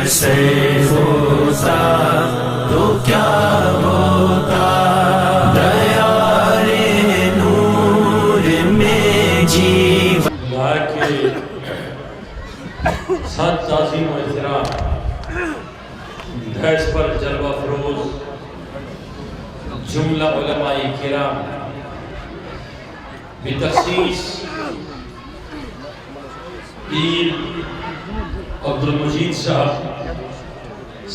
Safe ہوتا تو کیا ہوتا، دیار نور میں جیون کے ساتھ تعظیم و احترام دھیش پر جلوہ فروز جملہ علماء کرام بتخصیص پیر عبدالمجید صاحب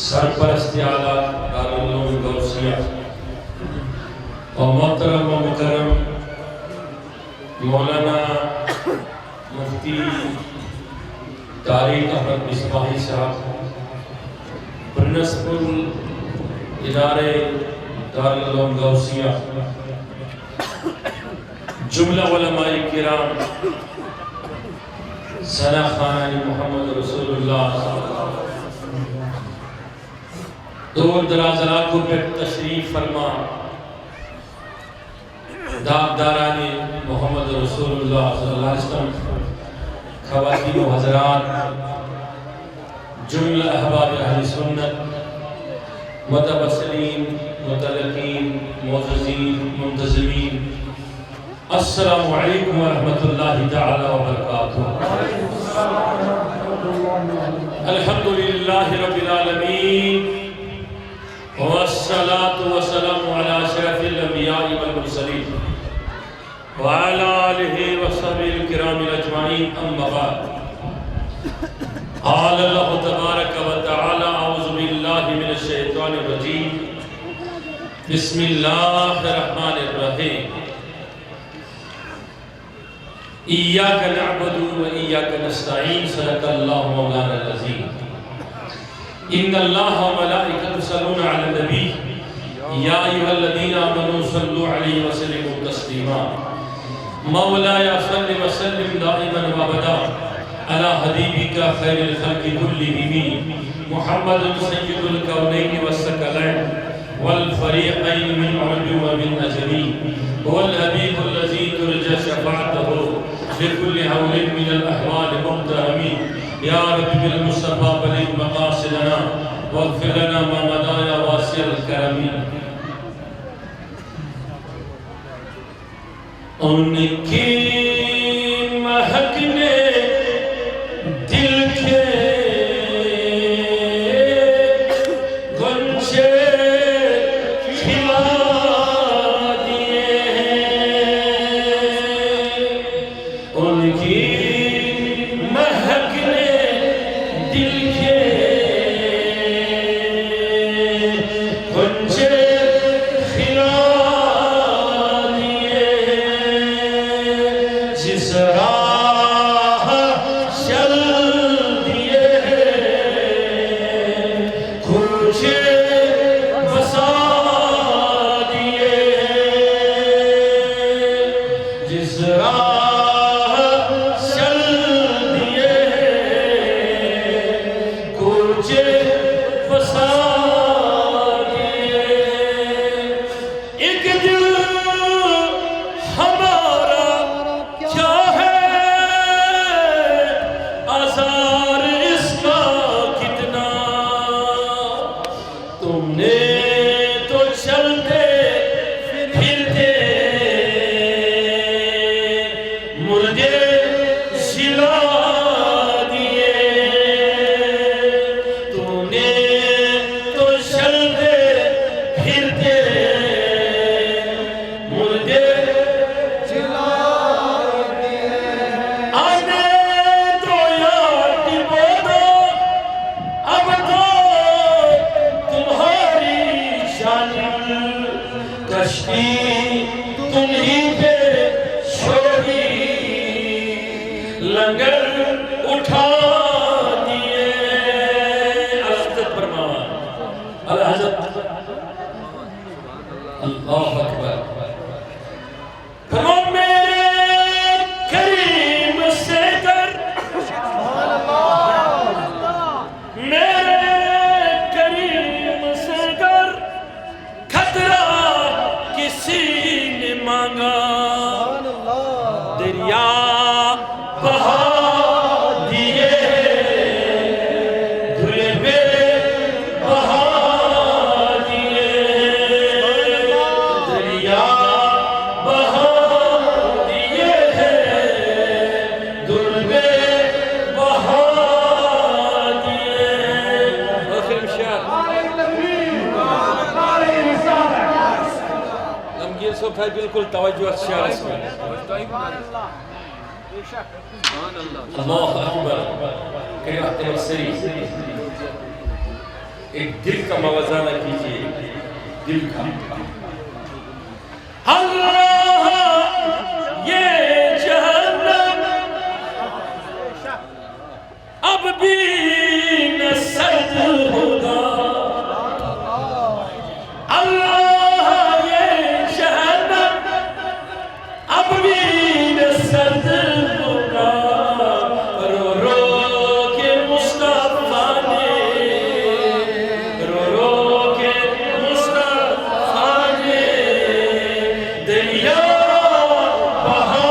سرپرست اعلیٰ دارالعلوم غوثیہ اور محترم و مکرم مولانا مفتی طارق احمد مصباحی صاحب پرنسپل ادارے دارالعلوم غوثیہ، جملہ علماء کرام، ثنا خانہ محمد رسول اللہ، دور دراز علاقوں پر تشریف فرما داغداران محمد رسول اللہ صلی اللہ علیہ وسلم، خواتین و حضرات، جملہ احباب اہل سنت، متوسلین، متلقین، معززین، منتظمین، السلام علیکم ورحمۃ اللہ تعالی وبرکاتہ۔ الحمدللہ رب العالمین والصلاة والسلام علی اشرف الانبیاء والمرسلین وعلی آلہ وصحبہ الکرام اجمعین، اما بعد۔ قال اللہ تبارک و تعالی اعوذ باللہ من الشیطان الرجیم، بسم اللہ الرحمن الرحیم، ایاک نعبد و ایاک نستعین، صدق اللہ مولانا العظیم۔ ان اللہ و ملائکۃہ یصلون علی النبی، یا ایھا الذین آمنوا صلوا علیہ وسلموا تسلیما۔ مولایا صلی وسلم دائما وابدا علی حبیبک خیر الخلق کلہم، محمد سید الکونین والثقلین والفریقین من عرب ومن عجم، هو الحبیب الذی ترجى شفاعته بكل حول من الاحوال مقتحم۔ یا رب بالمصطفى بلغ مقاصدنا واغفر لنا ما مضى يا واسع الکرم۔ ان کی مہک نے دل کے گنچے کھلا دیے ہیں، ان کی مہک نے دل کے گنچے کھلا دیے، جس راہ چل دیے کھوجے بسا دیے، جس راہ چل دیے کھوجے بسا دیے۔ ایک دل ہمارا کیا ہے آزار اس کا کتنا، تم نے تو چلتے پھرتے مردے جلا دیے، تم نے تو چلتے پھرتے مردے آنے تو یاد بولو، اب تو تمہاری جانب کشتی تمہیں پہ چھوڑی، لنگر اٹھا دیے۔ الحضرت فرمان، الحضرت اللہ اکبر فرمان، میرے کریم سے کر، میرے کریم سے کر، خطرہ کسی نے مانگا، دریا بہا دیے دھلے میں صبح بالکل توجہ شعرس میں اللہ اکبر قرأت سری ایک دل کا موازنہ کیجئے دل کا اللہ یہ جہنم اب بھی نہ سرد ہوگا اللہ یہ جہنم اب بھی نہ سرد ہوگا رو رو کے مصطفیٰ نے رو رو کے مصطفیٰ نے دریا بہا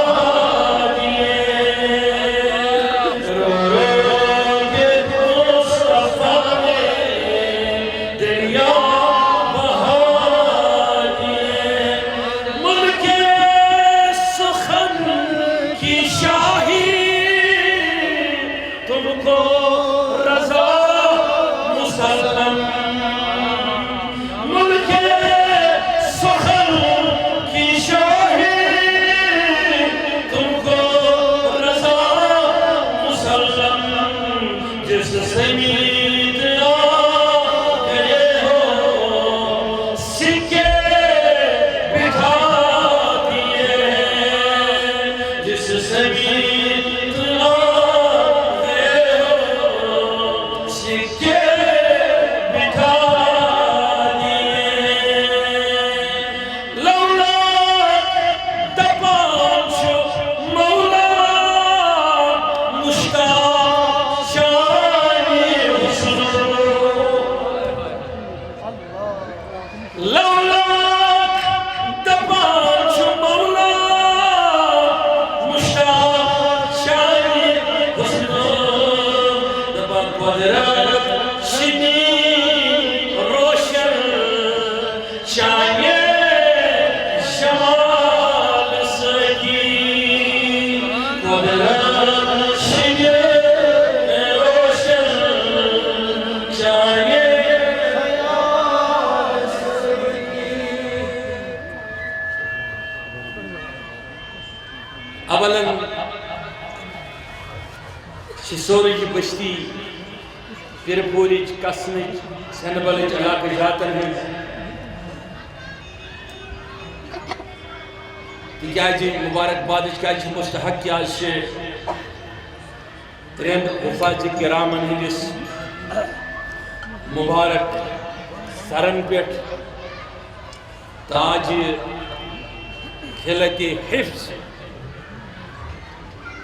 دیے رو رو کے مصطفیٰ نے دریا بہا دیے ملک سخن کی شاہی تم کو رضا مسلم ملک سخن کی شاہی تم کو رضا مسلم جس سے مید گئے ہو سکے بٹھا دیے جس سے مید گئے ہو سکے بٹھا دیے لولا دپانچ مولا مشتاق شانی حسن لولا دپانچ مولا مشتاق شانی حسن دپا قدرت شنی روشن شانی شمال سکی قدرت شنی روشن شانی اولاً سورج بستی پھرپورچ کسنچ سنبلچ علاقہ جاتن ہند تکیاجی مبارک بادش کیاجی مستحق کیا سے ترند حفاظ کرامن ہندس مبارک سرن پیٹ تاج خلق حفظ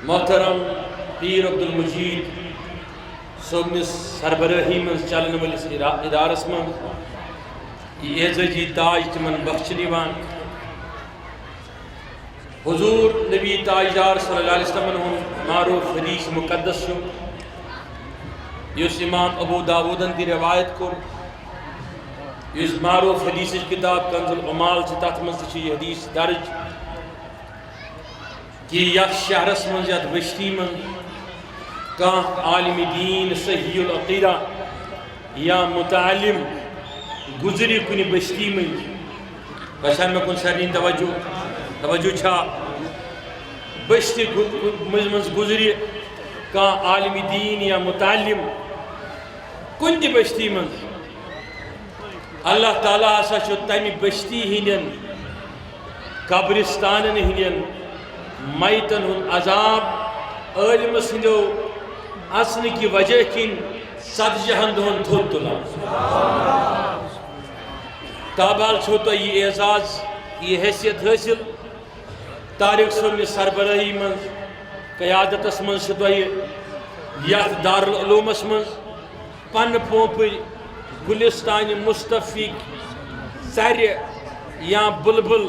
محترم پیر عبدالمجید صوبنس سربراہی من چلن ولس ادارس من یہ اعزازی تاج تمن بخشنیوان حضور نبی تاجدار صلی اللہ علیہ وسلم معروف حدیث مقدس یس امام ابو داودن دی روایت کو یس معروف حدیث کتاب کنز العمال سے تحت من سے یہ حدیث درج کہ یک شہرس من یت بستی من کان عالم دین صحیح العقیدہ یا متعلم گزری کنی بستی من بشان میں کن سرین توجہ چھا بستی مزمنز گزری کان عالم دین یا متعلم کن دی بستی من اللہ تعالیٰ اسا چھو تیمی بستی ہینین قبرستانن ہینین میتن ہن عذاب علم سندو اصل کی وجہ کن صد جہند ہن تھوڑ تلا تابال چھوتا یہ اعزاز یہ حیثیت حاصل تاریخ صبح سربراہی من قیادت اسمن شدوائی یاد دارالعلوم اسمن پن پوپی گلستان مستفیق سر یا بلبل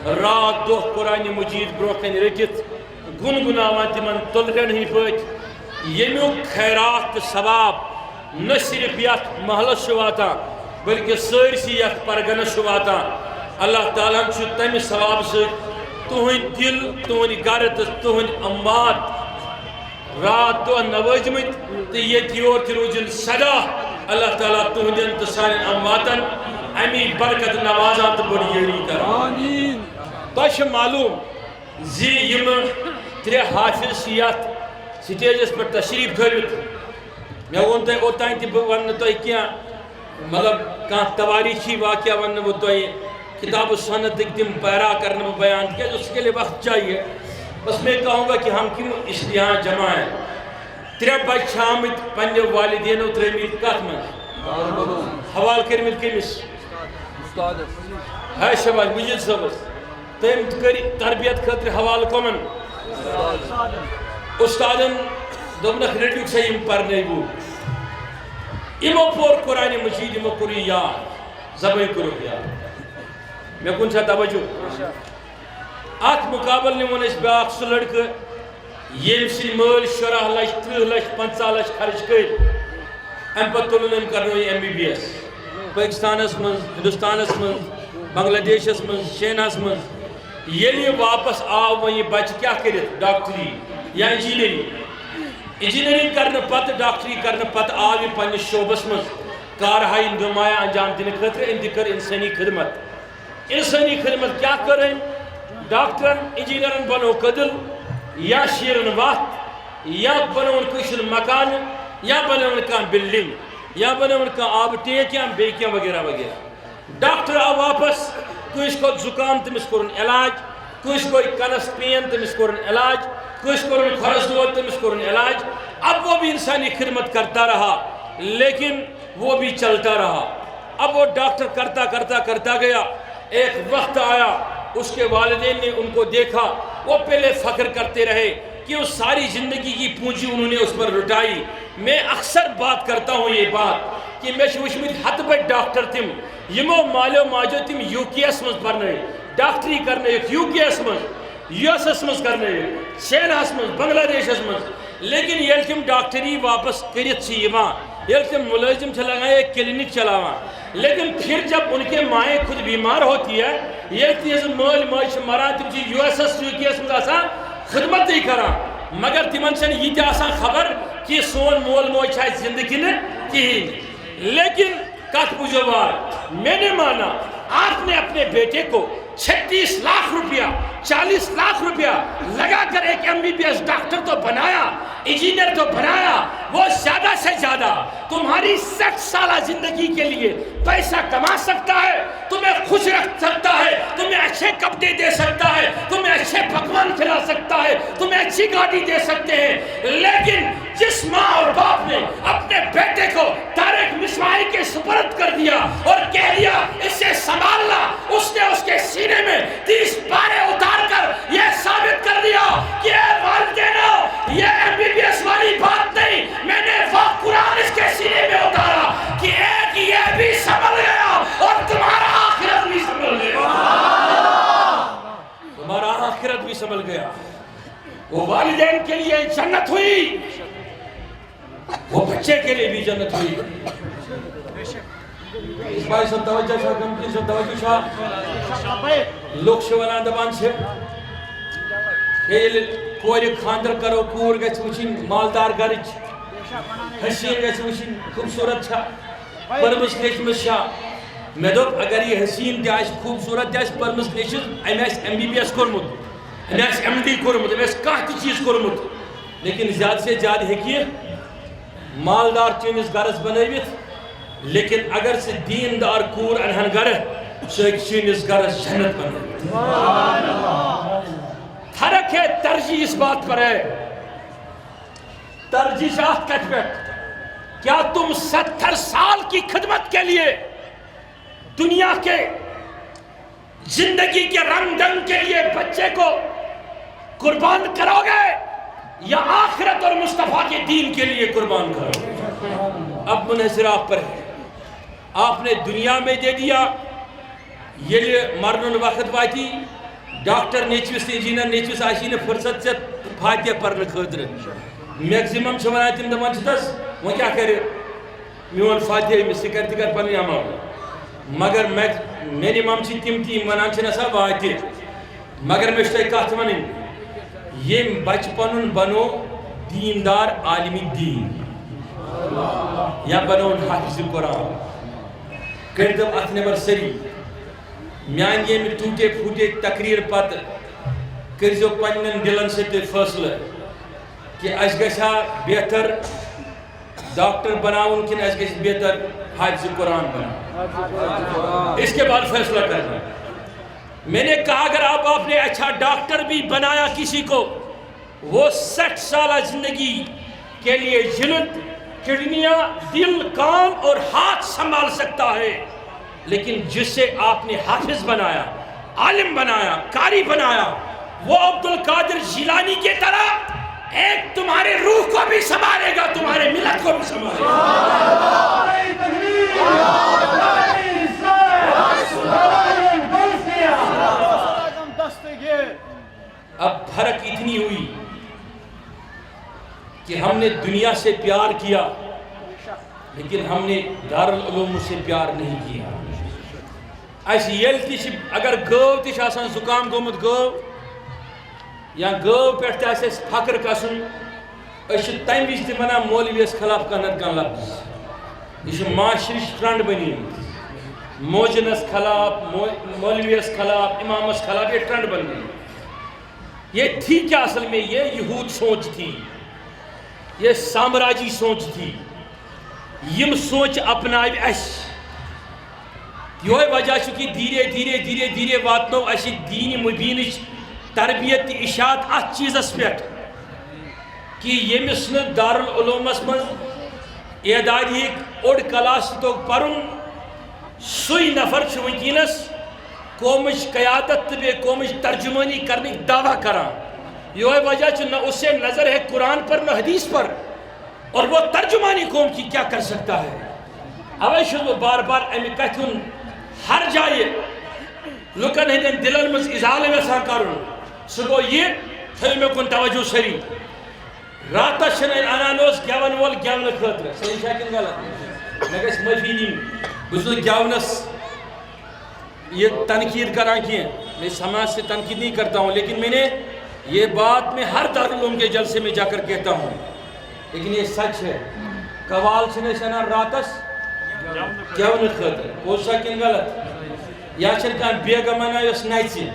رات دو قرآن مجید بروکن رکت گنگناوان تمن تلرن ہی پوچ یمیو خیرات ثواب نہ صرف یت محلس شواتا بلکہ سرسی یت پرگنہ شواتا اللہ تعالیٰ چھو تمی ثواب سے تہن دل تہن گرد تہن اموات رات دو نوازمت تو یہ دیور تروجن صدا اللہ تعالیٰ تہندین تو سانین امواتن امی برکت نوازات بڑی یری کر تو معلوم زی یم ترے حافظ سیات سٹیجس پر تشریف دھرت میں وون تو اوتان تہ ون تو کیا مطلب کان تواریخی واقعہ ون وہ تو کتاب و سنت تم پیرا کرنا بیان کیا اس کے لیے وقت چاہیے بس میں کہوں گا کہ ہم کیوں اس یہاں جمع ہیں ترے بچ آمت پنجے والدین و ترمید کات من حوال کرمید کمس ہے شباز مجید صبس تم کری تربیت خطر حوال کمن استادن دومنک رٹیوک سے یم پرنے بو امو پور قرآن مجید امو کری یاد زبائی کرو یاد میں کن سا توجہ آت مقابل نے اس بیاق سو لڑکے یم سی مل 17 لچھ 30 لچھ 50 لچھ خرچ کر ام پتہ تلن کرنو MBBS پاکستانس من ہندوستانس من بنگلہ دیشس من چیناس من یہ واپس آو وہ بچ کیا کرے ڈاکٹری یا انجینئرنگ کرنے پتہ ڈاکٹری کرنے پتہ آو یہ پنس شعبس من کارہائی نمایاں انجام دن خطر ان کر انسانی خدمت کیا کریں ڈاکٹرن انجینئرن بنو قدل یا شیرن وات یا بنو کشن مکان یا بنو کان بلڈنگ یا بنو کان آب ٹیک یا بیکیاں وغیرہ وغیرہ ڈاکٹر آو واپس کس کو زکام تمس کرن علاج کس کو کنس پین تمس کرن علاج کس کو خرس دود تمس کرن علاج اب وہ بھی انسانی خدمت کرتا رہا لیکن وہ بھی چلتا رہا اب وہ ڈاکٹر کرتا گیا ایک وقت آیا اس کے والدین نے ان کو دیکھا وہ پہلے فخر کرتے رہے کہ اس ساری زندگی کی پونجی انہوں نے اس پر لٹائی میں اکثر بات کرتا ہوں یہ بات کہ میں وچمت ہتھ بڑ ڈاکٹر تم یمو مالیو ماجو تم UKS مز پرنے ڈاکٹری کرنے UKS مز US مز کرنے چیناس مز بنگلہ دیشس مز لیکن یہ تم ڈاکٹری واپس کرت سی یوان یہ تم ملازم چلانا ایک کلینک چلاوان لیکن پھر جب ان کے مائیں خود بیمار ہوتی ہے یہ تیز مول موش مران تم چی USS UKS مز آسان خدمت نہیں کرا مگر تمن سے یہ تے آسان خبر کہ سون مول موش ہے زندگی نے کہیں لیکن کت بجوار میں نے مانا آپ نے اپنے بیٹے کو 36 لاکھ روپیہ 40 لاکھ روپیہ لگا کر ایک MBBS ڈاکٹر تو بنایا انجینئر تو بنایا وہ زیادہ سے زیادہ تمہاری 60 سالہ زندگی کے لیے پیسہ کما سکتا ہے تمہیں خوش رکھ سکتا ہے تمہیں اچھے کپڑے دے سکتا ہے تمہیں اچھے پکوان کھلا سکتا ہے تمہیں اچھی گاڑی دے سکتے ہیں لیکن جس ماں اور باپ نے اپنے بیٹے کو طارق مصباحی کے سپرد کر دیا اور کہہ دیا اسے سنبھالنا اس نے اس کے سینے میں 30 پارے اتار کر یہ ثابت کر دیا کہ اے والدینو یہ MBBS والی بات نہیں میں نے وہ قرآن اس کے سینے میں اتارا کہ ایک یہ بھی سنبھل گیا اور تمہارا آخرت بھی سنبھل گیا تمہارا آخرت بھی سنبھل گیا وہ والدین کے لیے جنت ہوئی وہ بچے کے لیے بھی جنت ہوئی اس بھائی سب توجہ شاہ کمپنی سب توجہ شاہ لوگ شوالان دبان سے کوئی خاندر کرو کور گئے وچین مالدار گرچ حسین گئے وچین خوبصورت چھا پرمس نیشمس شاہ میں دو اگر یہ حسین دیاش خوبصورت دیاش پرمس نیشمس ایمیس MBBS کرمت ایمیس MD کرمت ایمیس کہتی چیز کرمت لیکن زیادہ سے زیادہ ہے کہ مالدار چینس گرس بنائیت لیکن اگر سے دیندار کور انہن گر چینس گرس جنت بنائیت فرق ہے ترجیح اس بات پر ہے ترجیحات کٹ بیٹھ کیا تم 70 سال کی خدمت کے لیے دنیا کے زندگی کے رنگ ڈنگ کے لیے بچے کو قربان کرو گے یا آخرت اور مصطفیٰ کے دین کے لیے قربان کرو گے اب منحصر آپ پر ہے آپ نے دنیا میں دے دیا یہ مرنون وقت واتی ڈاکٹر نیچوس انجینئر نیچوس آشی نے فرصت سے فاتحہ پڑھنے خاطر میکسیمم چھوڑا تم دمان چھتس وہ کیا کرے میون فاتحہ میں سکرتی کر پنی امام مگر میری مام چی تم تی منان چھنا سا واتی مگر میں شتائی کہت منن یہ بچپن بنو دیندار عالمی دین یا بنو حافظ قرآن کردم اتنے بر سری میان یہ میں ٹوٹے پھوٹے تقریر پت کرزو پنن دلن سے فیصلہ کہ اس گژھا بہتر ڈاکٹر بناؤن کن اس گژھِ بہتر حافظ قرآن بناؤن، اس کے بعد فیصلہ کرنا۔ میں نے کہا اگر آپ نے اچھا ڈاکٹر بھی بنایا کسی کو، وہ 60 سالہ زندگی کے لیے جلد، کڈنیاں، دل، کان اور ہاتھ سنبھال سکتا ہے، لیکن جس سے آپ نے حافظ بنایا، عالم بنایا، قاری بنایا، وہ عبد القادر جیلانی کی طرح ایک تمہارے روح کو بھی سنبھالے گا، تمہارے ملت کو بھی سنبھالے گا۔ اب فرق اتنی ہوئی کہ ہم نے دنیا سے پیار کیا لیکن ہم نے دارالعلوم سے پیار نہیں کیا۔ ایسی یل تیش اگر گو تیش آسان زکام گومت گو یا گو پیٹھ تیسے فقر کسن اس تیم بیشتی منا مولویس خلاف کنت کن لفظ اس معاشرش ٹرنڈ بنی موجنس خلاف، مولویس خلاف، امامس خلاف، یہ ٹرنڈ بن گئی۔ یہ تھی کیا اصل میں؟ یہ یہود سوچ تھی، یہ سامراجی سوچ تھی، یم سوچ اپنائے اس یہ وجہ چکی دھیرے دھیرے دھیرے دھیرے واتنو اسی دین مبینش تربیت اشاعت اس چیزس پیٹ کہ یمس نے دارالعلومس من اعدادی اوڑ کلاس تو پرن سوئی نفر چھ ونکینس قومش قیادت بے قومش ترجمانی کرنے دعویٰ کران۔ یہ وجہ چھ نہ اسے نظر ہے قرآن پر نہ حدیث پر، اور وہ ترجمانی قوم کی کیا کر سکتا ہے؟ اوے شد وہ بار بار امی کہتن ہر جائے لکن ہندن دلن مز ازالے میں سان کرن سگو یہ تھل میں کن توجہ سری راتا شنین انانوس گیون وول گیون خطر صحیح شاکن غلط میں کہس مفیدین بسو گیونس یہ تنقید کران کی ہیں، میں سماج سے تنقید نہیں کرتا ہوں، لیکن میں نے یہ بات میں ہر دارالعلوم کے جلسے میں جا کر کہتا ہوں، لیکن یہ سچ ہے۔ قوال چھنے سنا راتس گیون خطر وہ شاکن غلط یا چھن کان بیگمانا یس نیچی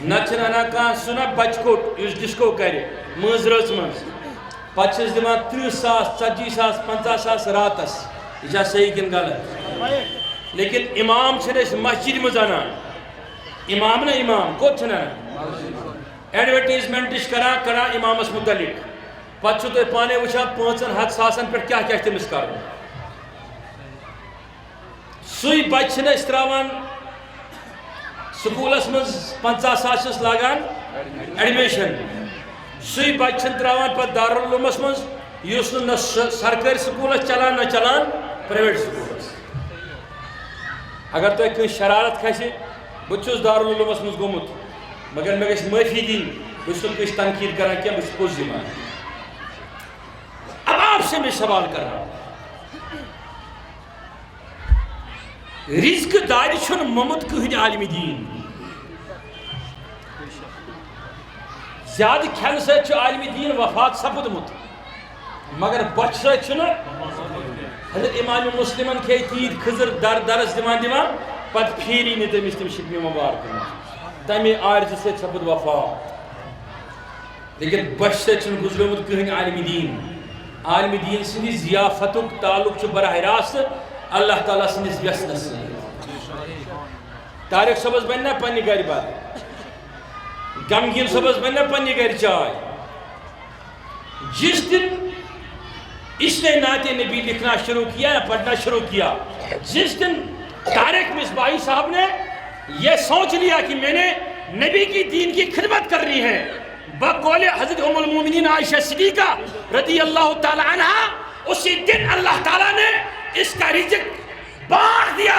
نہ چھن انا کان سنا بچکوٹ یس ڈسکو کرے منز رز منز پچھس دیمان 30,000 40,000 50,000 راتس یہ صحیح کن غلط؟ لیکن امام چھنے اس مسجد مزانا امام نا امام کو چھنا ایڈورٹیزمنٹش کرا امام اس متعلق پچھو تو پانے وچھا 5,000 پر کیا کہتے مسکار سوئی بچھنے استراوان سکول اس میں 50,000 لاغان ایڈمیشن سوئی بچھن تراوان پر دارالعلوم اس میں یوسن سرکاری سکول چلان نہ چلان پرائیویٹ سکول اگر تو ایک شرارت کھائیسے بچوز دارالعلوم اس میں گومت مگر میں کہش معافی دین بچھن کچھ تنقید کرا کیا بچھ پوز دیمان۔ اب آپ سے میں سوال کر رہا ہوں، رزق داری چھن ممت کہن عالم دین زیادہ کھین سے چھو عالم دین وفات سپدمت مگر بچ سے چھن حضرت امام مسلمن کے تید خضر درس دیوان پت پھیری نے تم اس شکمی مبارک تمی عارض سے سپد وفات، لیکن بچ سے چھن گزرمت کہن عالم دین۔ عالم دین سندی ضیافتک تعلق چھو براہ راست اللہ تعالیٰ سندس یسنس سے تاریخ سبز بننا پنی گاری بات غمگین سبز بننا پنی گاری چائے جس دن اس نے نعت نبی لکھنا شروع کیا یا پڑھنا شروع کیا، جس دن طارق مصباحی صاحب نے یہ سوچ لیا کہ میں نے نبی کی دین کی خدمت کرنی ہے، بقول حضرت ام المومنین عائشہ صدیقہ رضی اللہ تعالی عنہ، اسی دن اللہ تعالیٰ نے اس کا رزق بانٹ دیا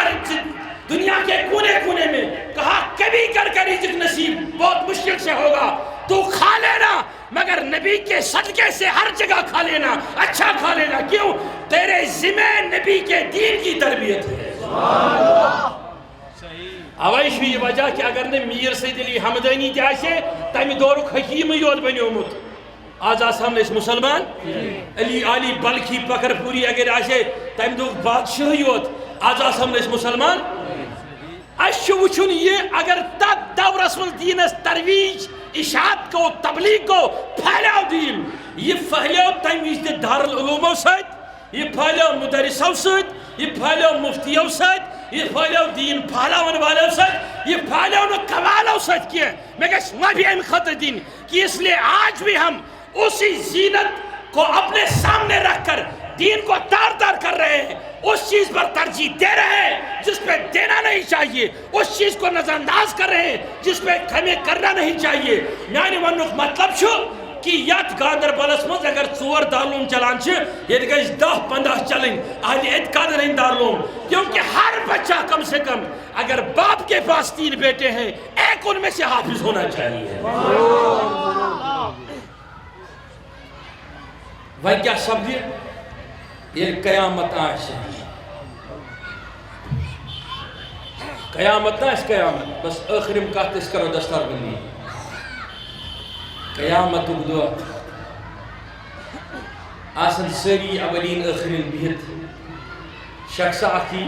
دنیا کے کونے کونے میں، کہا کبھی کر کا رزق نصیب بہت مشکل سے ہوگا، تو کھا لینا مگر نبی کے صدقے سے ہر جگہ کھا لینا، اچھا کھا لینا، کیوں؟ تیرے ذمہ نبی کے دین کی تربیت ہے۔ اوائش بھی یہ وجہ کہ اگر نے میر سید علی حمدانی تھی آئیسے تیمی دورک حکیم یود بنی امت آج آسام نے اس مسلمان علی بلخی پکر پوری اگر آئیسے تیمی دورک بادشاہ یود آج آسام نے اس مسلمان اشو وچھن یہ اگر تک دورس من دینس ترویج اشاعت کو تبلیغ کو پھیلاو دین یہ پھیلاو تمویز دارالعلوموں سۭتۍ یہ پھیلاو مدرسو سۭتۍ یہ پھیلاو مفتیو سۭتۍ یہ پھیلاو دین پھیلاون والو سۭتۍ یہ پھیلاو نہ قوالو سۭتۍ کینٛہہ مےٚ گژھِ معافی امہِ خٲطرٕ دِنۍ کہ اس لیے آج بھی ہم اسی زینت کو اپنے سامنے رکھ کر دین کو تار تار کر رہے ہیں اس چیز پر ترجیح دے رہے ہیں جس پہ دینا نہیں چاہیے اس چیز کو نظر انداز کر رہے ہیں جس پہ ہمیں کرنا نہیں چاہیے میانہ وننُک مطلب چھُ کہ یت گاندربلس مز اگر 4 دارالعلوم چلان یہ گژھِ 10-15 چلیں اہل اعتقاد ہٕنٛدۍ دارالعلوم کیونکہ ہر بچہ کم سے کم اگر باپ کے پاس 3 بیٹے ہیں ایک ان میں سے حافظ ہونا چاہیے وۄنۍ کیٛاہ سپدِ ییٚلہِ قیامت آسہِ قیامت آسہِ قیامت بس ٲخرِم کتھ أسۍ کرو دستار بندی قیامتُک دۄہ آسن سٲری اولین ٲخرین بِہِتھ شخصا اکھ یی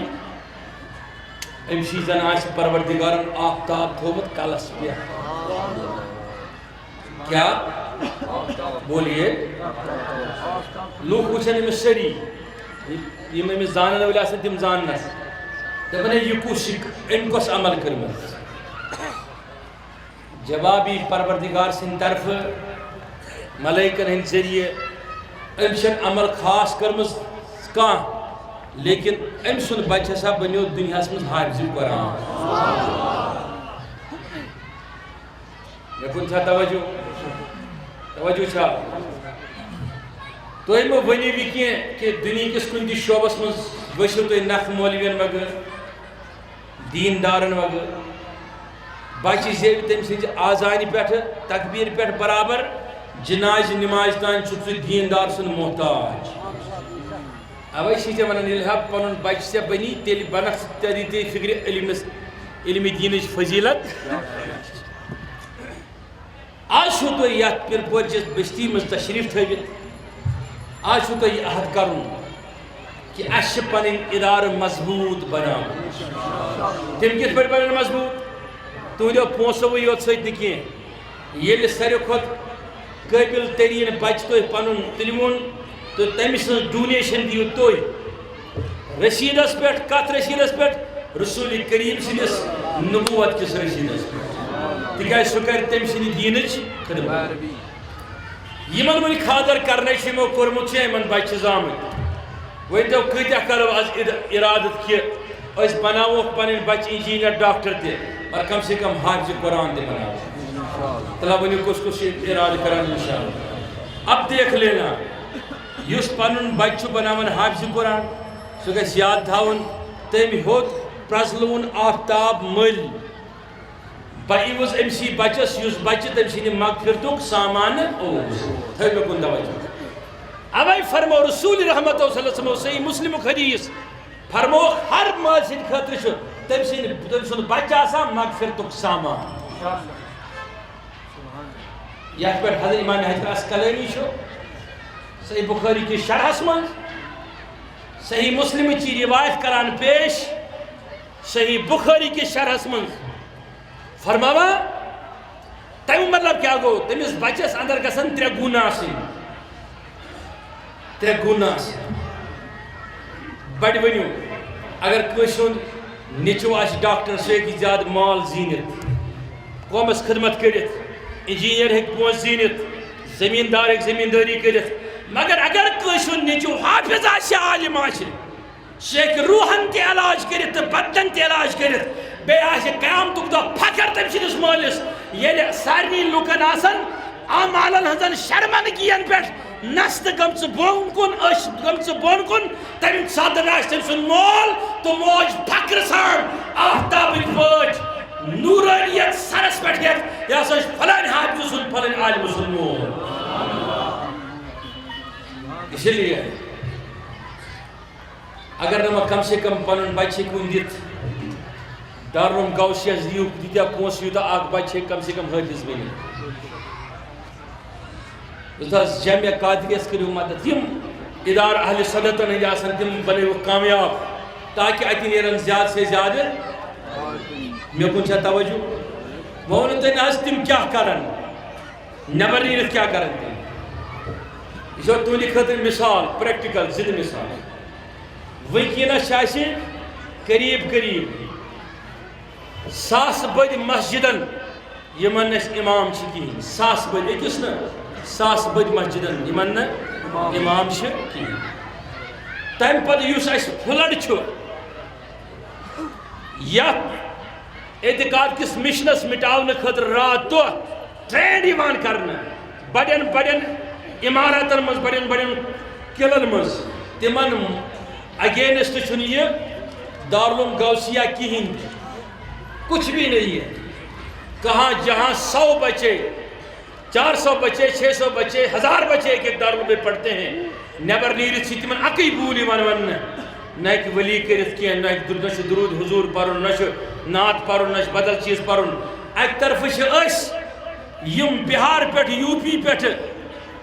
أمِس یی زن آسہِ پروردگارن آفتاب تھومُت کلس پٮ۪ٹھ کیٛاہ بولیے لوٗکھ وٕچھن أمِس سٲری یِم أمِس زانن وٲلۍ آسن تِم زاننس دپن ہے یہِ کُس أمۍ کۄس عمل کٔرمٕژ جوابی پروردگار سٕنٛدِ طرفہٕ ملائکن ہٕنٛدِ ذریعہ أمۍ چھنہٕ عمل خاص کٔرمٕژ کانٛہہ لیکن أمۍ سُنٛد بچہِ ہسا بنیو دُنیاہس منٛز حافظ قرآن مےٚ کُن چھا توجہ چھا تُہۍ مہٕ ؤنِو یہِ کینٛہہ کہ دُنہِکِس کُنہِ تہِ شعبس منٛز ؤسِو تُہۍ نکھٕ مولوین بغٲر دیندارن بغٲر بچہِ زیوِ تٔمۍ سٕنٛزِ آذانہِ پٮ۪ٹھٕ تکبیٖر پٮ۪ٹھ برابر جنازِ نماز تانۍ چھُکھ ژٕ دیندار سُنٛد محتاج اوے چھِ ژےٚ ونان ییٚلہِ ہا پنُن بچہِ ژےٚ بنی تیٚلہِ بنکھ ژٕ تیٚلی ژےٚ فکرِ علمِ دیٖنٕچ فضیلت آج چھُو تۄہہِ یتھ پِر پورچِس بستی منٛز تشریٖف تھٲوِتھ آج چھُو تۄہہِ یہِ عہد کرُن کہ اَسہِ چھِ پنٕنۍ اِدارٕ مضبوٗط بناوٕنۍ تِم کِتھ پٲٹھۍ بنن مضبوٗط تُہنٛدیو پونٛسوٕے یوت سۭتۍ نہٕ کینٛہہ ییٚلہِ ساروی کھۄتہٕ قٲبِل تریٖن بچہِ تۄہہِ پنُن تُلوُن تہٕ تٔمۍ سٕنٛز ڈونیشن دِیِو تُہۍ رسیٖدس پٮ۪ٹھ کتھ رسیٖدس پٮ۪ٹھ رسوٗلِ کریم سٕنٛدِس نبوت کِس رسیٖدس پٮ۪ٹھ تِکیٛازِ سُہ کرِ تٔمۍ سٕنٛدِ دیٖنٕچ خدمت یِمن وۄنۍ خاندر کرنے چھُ یِمو کوٚرمُت چھُ یِمن بچہِ زامٕتۍ ؤنۍتو کۭتیاہ کرو آز اِرادٕ کہِ أسۍ بناووکھ پنٕنۍ بچہِ انجیٖنیر ڈاکٹر تہِ اور کم سے کم حافظ قرآن تہِ بناوو تلا ؤنِو کُس کُس چھُ اِرادٕ کران انشاءاللہ اب دیکھ لینا یُس پنُن بچہِ چھُ بناوان حافظ قرآن سُہ گژھِ یاد تھاوُن تٔمۍ ہیوٚت پرٛزلوُن آفتاب مٔلۍ بہٕ یِوُس أمسٕے بچس یُس بچہِ تٔمۍ سٕنٛدِ مغفرتُک سامانہٕ اوس تھٲیِو مےٚ کُن توجہ اوے فرمو رسول رحمت صلی اللہ علیہ وسلم صحیح مسلمُک حدیث فرمو ہر مٲلۍ سٕنٛدِ خٲطرٕ چھُ تٔمۍ سُنٛد بچہِ آسان مغفرتُک سامان یتھ پٮ۪ٹھ حضرت امام حجر عسقلانی چھُ صحیح بخاری کِس شرحس منٛز صحیح مسلمٕچی روایت کران پیش صحیح بخاری کِس شرحس منٛز فرماوان تمیُک مطلب کیٛاہ گوٚو تٔمِس بچس انٛدر گژھن 3 گُن آسٕنۍ 3 گُن آسٕنۍ بڑِ ؤنِو اگر کٲنٛسہِ ہُنٛد نیٚچوٗ آسہِ ڈاکٹر سُہ ہیٚکہِ زیادٕ مال زیٖنِتھ قومس خدمت کٔرِتھ انجیٖنیر ہیٚکہِ پونٛسہٕ زیٖنِتھ زمیٖندار ہیٚکہِ زمیٖندٲری کٔرِتھ مگر اگر کٲنٛسہِ ہُنٛد نیٚچوٗ حافظ آسہِ عالم آسہِ سُہ ہیٚکہِ روحن تہِ علاج کٔرِتھ تہٕ بدن تہِ علاج کٔرِتھ بیٚیہِ آسہِ قیامتُک دۄہ فخر تٔمۍ سٕنٛدِس مٲلِس ییٚلہِ سارنٕے لُکن آسن اعمالن ہٕنٛزن شرمندگین پٮ۪ٹھ نستہٕ گٔمژٕ بۄن کُن أچھ گٔمژٕ بۄن کُن تمہِ ساتہٕ آسہِ تٔمۍ سُنٛد مول تہٕ موج فخرٕ سان آفتابٕکۍ پٲٹھۍ نوٗرٲنِیت سرس پٮ۪ٹھ ہٮ۪تھ یہِ ہسا چھُ فلٲنۍ حافظ سُنٛد فلٲنۍ عالمہٕ سُنٛد مول اسی لیے اگر نہٕ وۄنۍ کم سے کم پنُن بچہِ ہیٚکہِ وُنہِ دِتھ دارالعلوم غوثیس دِیِو تیٖتیاہ پونٛسہٕ یوٗتاہ اکھ بچہِ ہیٚکہِ کم سے کم حٲفظ بٔنِتھ استاذ جامعہ قادریس کٔرِو مدد یِم اِدارٕ اہلِ سنتن ہٕنٛدۍ آسن تِم بنٲیوُکھ کامیاب تاکہِ اتہِ نیرن زیادٕ سے زیادٕ میں کن چھا توجہ وہ انہوں نے ناز تم کیا کرن نبر نیرت کیا کرن تم یہ تو نہیں خطر مثال پریکٹیکل زد مثال وکینا شاسی قریب قریب 100 بد مسجدن یمن اس امام چکی 100 بد ایکس نا 100 بد مسجدن یمن امام چکی تم پتہ یس اس فلڈ چھو یا اعتقاد کس مشنس مٹاؤن خطر رات تو ٹرینڈ ایوان کرنا بڑین بڑین عمارتن مز بڑین بڑین قلعن مز تمن اگینسٹ چھن یہ دارالعلوم غوثیہ کہین کچھ بھی نہیں ہے کہاں جہاں 100 بچے 400 بچے 600 بچے 1000 بچے ایک ایک دارالعلوم میں پڑھتے ہیں نیبر نیرت سی تمن اکی بولی ون نہ ایک ولی کرت کی نہ ایک درود حضور پرن نہ نعت پرن نہ بدل چیز پرن ایک طرف اس یم بہار پہ یو پی پہ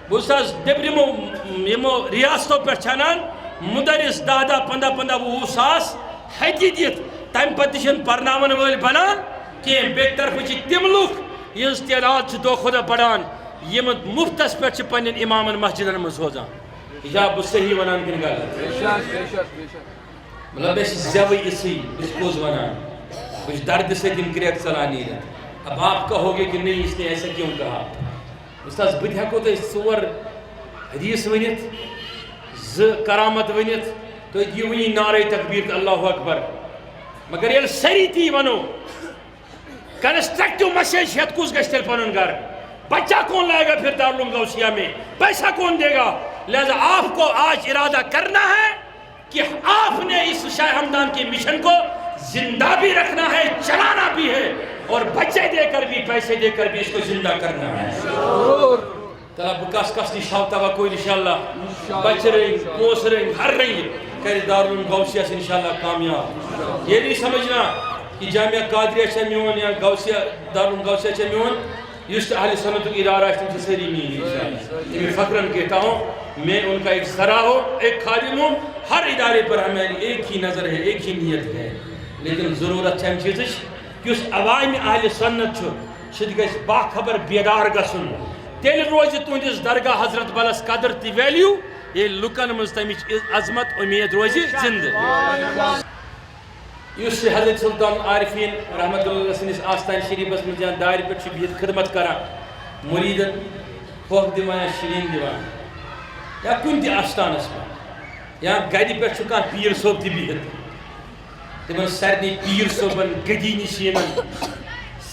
بوستاز یمو ریاستوں پہ چھانان مدرس 10 15 15 20 ساس ہتی دت تم پتہ پرناون ول بنان کی بیک طرف تم لوگ یہ تعداد دہ کھۄتہٕ بڑان یم مفتس پہ پن امامن مسجدن من سوزان یا بہ صحیح ونان کن غلط مطلب زیو اسی پوز ونان کچھ درد سے دن کریک چلان نیرت اب آپ کہو گے کہ نہیں اس نے ایسا کیوں کہا استاذ بت ہیکو تو 4 حدیث ونت کرامت ونت تو یہ ونی نعرہ تکبیر اللہ اکبر مگر یل سری تی ونو کنسٹرکٹیو میسج ہت کس گھس تیل پنن گھر بچہ کون لائے گا پھر دارالعلوم غوثیہ میں پیسہ کون دے گا لہذا آپ کو آج ارادہ کرنا ہے کہ آپ نے اس شاہ ہمدان کے مشن کو زندہ بھی رکھنا ہے چلانا بھی ہے اور بچے دے کر بھی پیسے دے کر بھی اس کو زندہ کرنا ہے طلب کس نش توقع انشاءاللہ بچ رہی پوس رہی ہر رہی کر دارالعلوم غوثیہ سے انشاءاللہ کامیاب یہ نہیں سمجھنا کہ جامعہ قادریہ چھ میون یا غوثیہ دارالعلوم غوثیہ چھ میون اس اہل سنت کی ادارہ ہے تم سے سری نہیں انشاءاللہ میں فخراً کہتا ہوں میں ان کا ایک ذرا ہوں ایک خادم ہوں ہر ادارے پر ہمیں ایک ہی نظر ہے ایک ہی نیت ہے لیکن ضرورت ہے چیز کہ اس عوام اہل سنت چھت گژھِ باخبر بیدار گژھُن تیل روزِ تُہنٛدِس درگاہ حضرت بلس قدر تہِ ویلیو ییٚلہِ لُکن منٛز تمِچ عظمت امید روزِ زندٕ یُس حضرت سلطان عارفین رحمت اللہ سنس آستان شریفس منٛز یا دارِ پٮ۪ٹھ چھُ بِہِتھ خدمت کران مریدن پھۄکھ دِوان یا شریٖن دِوان یا کُنہِ تہِ آستانس پٮ۪ٹھ یا گرِ پٮ۪ٹھ چھُ کانٛہہ پیٖر صٲب تہِ بِہِتھ تِمن سارنٕے پیٖر صٲبن گدی نشیٖنن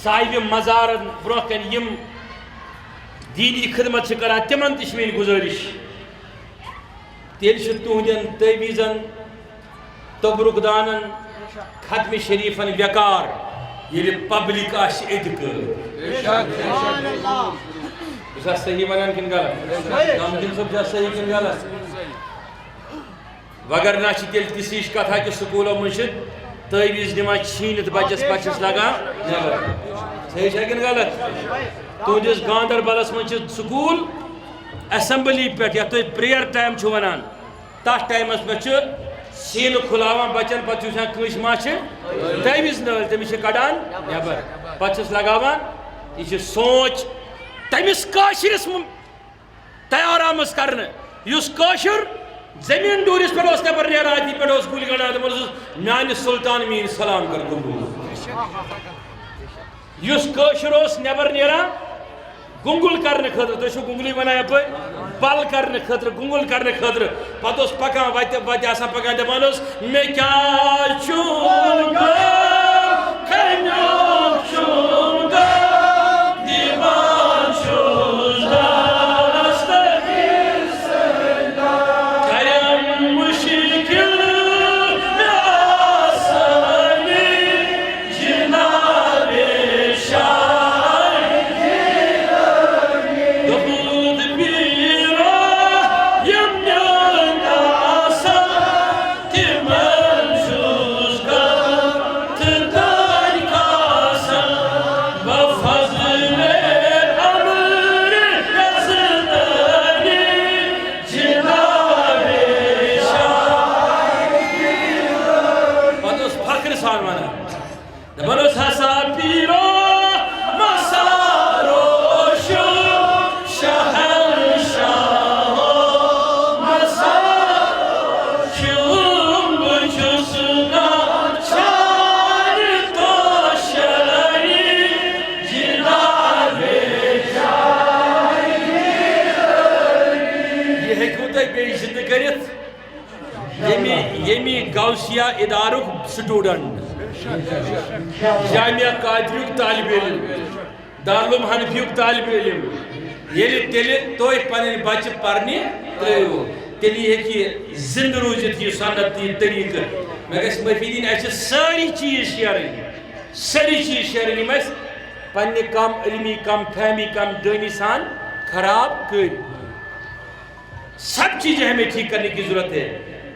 صاحبِ مزارن برونٛہہ کَنہِ یِم دیٖنی خدمت چھِ کران تِمن تہِ چھِ میٲنۍ گُزٲرِش تیٚلہِ چھُ تُہنٛدٮ۪ن تعویٖزن تبرُک دانن ختم شریفن ویکار ییٚلہِ پبلک آسہِ اَتہِ کٲم بہٕ صحیح ونان کِنہٕ غلط نامدیٖن صٲب چھا صحیح کِنہٕ غلط وگر نہ چھِ تیٚلہِ تِژھ ہِش کتھا کہِ سکوٗلو منٛز چھِ تعویٖز دِوان چھیٖنِتھ بچس پچس لگان صحیح چھا کِنہٕ غلط تُہنٛدِس گاندربلس منٛز چھِ سکوٗل اسمبلی پٮ۪ٹھ یتھ تُہۍ پرییر ٹایم چھُو ونان تتھ ٹایمس پٮ۪ٹھ چھُ سیٖنہٕ کھُلاوان بچن پتہٕ چھُ وٕچھان کٲنٛسہِ ما چھِ تعویٖز نٲلۍ تٔمِس چھِ کڑان نٮ۪بر پتہٕ چھِس لگاوان یہِ چھِ سونٛچ تٔمِس کٲشرِس تیار آمٕژ کرنہٕ یُس کٲشُر زمیٖن ڈوٗرِس پٮ۪ٹھ اوس نٮ۪بر نیران أتی پٮ۪ٹھ اوس گُلۍ گنٛڈان دپان اوسُس میانہِ سُلطان میٖن سلام کر قبوٗل یُس کٲشُر اوس نٮ۪بر نیران گُنگُل کرنہٕ خٲطرٕ تُہۍ چھِو گُنگلٕے ونان یپٲرۍ بل کرنہٕ خٲطرٕ گُنگُل کرنہٕ خٲطرٕ پتہٕ اوس پکان وتہِ آسان پکان دپان اوس مےٚ کیٛاہ چھُ کھمیُک چھُم غم دِوان چھُس دستگیٖر سۭتۍ کرم مُشکِل مےٚ آسٲنی جِنابِ شاہِ دوٚپُت پیٖرا یِم میٛٲنۍ آسان تِمن چھُس غم تہٕ دٲدۍ کھاسان بہٕ فضلِ امرِ یزدٲنی جِنابِ شاہِ پتہٕ اوس فخرٕ سان ونان دبنو ساسا پیرو مسارو شو شہنشاہ مسارو شو بچسنا چار تو شرعی جلال جائی یہ ہیکو تے بے عزت کرت یمی گوسیہ ادارک سٹوڈنٹ جامعہ قادریک طالب علم دارالعلوم حنفیک طالب علم یلی تیلی توی پنن بچہ پرنی ترائیو تیلی ہے زند روزت یہ سنت یہ طریقہ میں گھس مفیدین ایسے ساری چیز شیرنی میں پنن کم علمی کم فہمی کم دینی سان خراب کر سب چیزیں ہمیں ٹھیک کرنے کی ضرورت ہے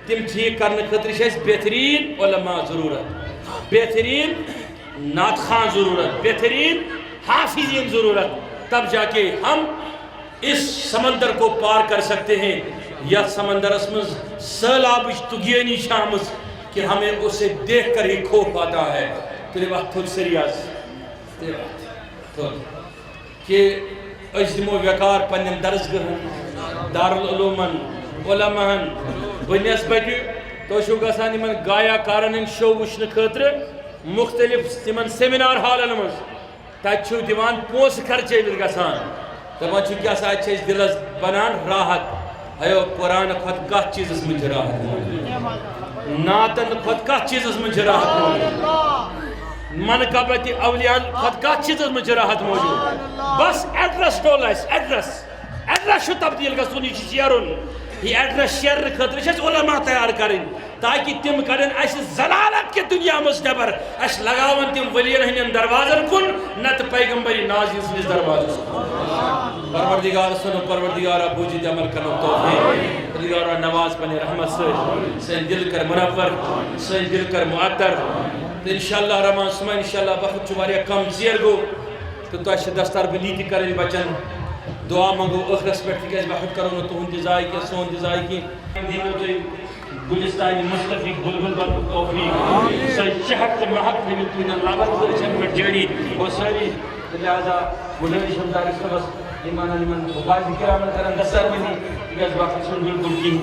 تم ٹھیک کرنے خطر ہے بہترین علماء ضرورت بہترین نعت خان ضرورت بہترین حافظین ضرورت تب جا کے ہم اس سمندر کو پار کر سکتے ہیں یا سمندر اسمز سیلابش تگینی شامز کہ ہمیں اسے دیکھ کر ہی خوف آتا ہے تیرے وقت تھوڑ سریاز تیرے وقت تھوڑ کہ اجدمو وقار پنن درسگرہن دارالعلومن علماءن بنسبت تو شو گسان یمن گایا کارن ہن شو وچھن خاطر مختلف تمن سیمینار ہالن مز تت چھو دیوان پونس خرچے مل گسان دپان چھو کیا سا چھے اس دلس بنان راحت ایو قرآن خود کت چیزس من راحت موجود ناتن خود کت چیزس من راحت موجود منقبت اولیاء خود کت چیزس من راحت موجود بس ایڈریس ڈولس ایڈریس شو تبدیل گسون یہ شیرن یہ ایڈریس شیر خطر چھ علماء تیار کریں تاکہ تم کرن اس ضلالت کے دنیا مز نبر اس لگاون تم ولین ہن دروازن کن نت پیغمبری نازل سنس دروازس پروردگار سنو پروردگار بوجھ عمل کرو توفیق پروردگار نواز بنے رحمت سے سن دل کر منور سن دل کر معطر انشاءاللہ رحمان سما انشاءاللہ وقت چواریا کم زیر گو تو اس دستار بلیتی کریں بچن دعا منگو اخرس پر تکیز وقت کرو تو ہن دزائی کے سون دزائی کی دینو تو گلستانی مصطفی گلگل بن توفیق سر چہت محق میں تو اللہ بات سے میں جڑی وہ ساری لہذا مجھے شمدار اس بس ایمان ایمان بخاری کرام کرن دستار میں تکیز وقت سن بالکل کی